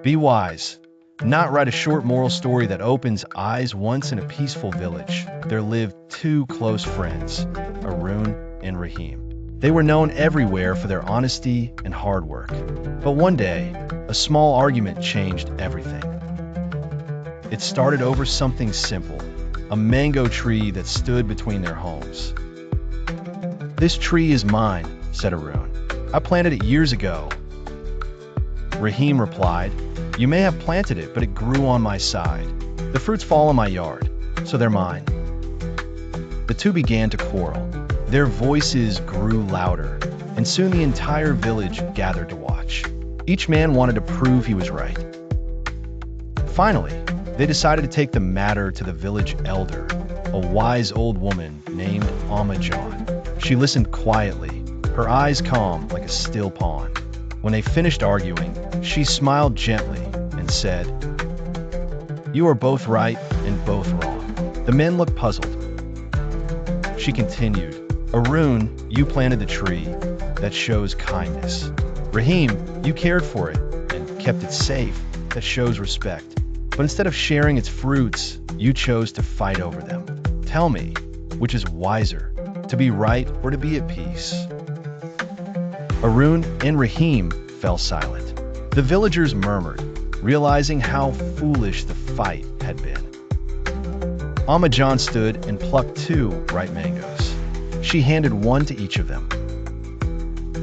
Be wise. Not write a short moral story that opens eyes. Once in a peaceful village, there lived two close friends, Arun and Rahim. They were known everywhere for their honesty and hard work. But one day, a small argument changed everything. It started over something simple, a mango tree that stood between their homes. "This tree is mine," said Arun. "I planted it years ago." Rahim replied, "You may have planted it, but it grew on my side. The fruits fall in my yard, so they're mine." The two began to quarrel. Their voices grew louder, and soon the entire village gathered to watch. Each man wanted to prove he was right. Finally, they decided to take the matter to the village elder, a wise old woman named Amma Jaan. She listened quietly, her eyes calm like a still pond. When they finished arguing, she smiled gently and said, "You are both right and both wrong." The men looked puzzled. She continued, "Arun, you planted the tree. That shows kindness. Rahim, you cared for it and kept it safe. That shows respect. But instead of sharing its fruits, you chose to fight over them. Tell me, which is wiser, to be right or to be at peace?" Arun and Rahim fell silent. The villagers murmured, realizing how foolish the fight had been. Amma Jaan stood and plucked two ripe mangoes. She handed one to each of them.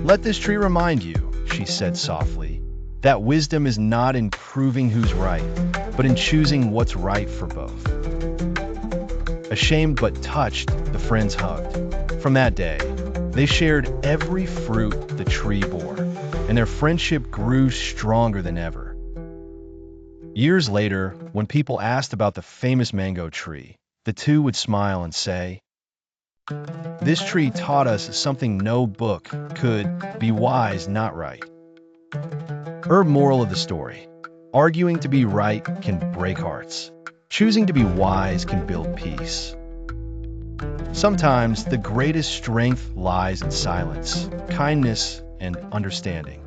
"Let this tree remind you," she said softly, "that wisdom is not in proving who's right, but in choosing what's right for both." Ashamed but touched, the friends hugged. From that day, they shared every fruit the tree bore, and their friendship grew stronger than ever. Years later, when people asked about the famous mango tree, the two would smile and say, "This tree taught us something no book could: be wise, not right." Moral of the story: arguing to be right can break hearts. Choosing to be wise can build peace. Sometimes the greatest strength lies in silence, kindness, and understanding.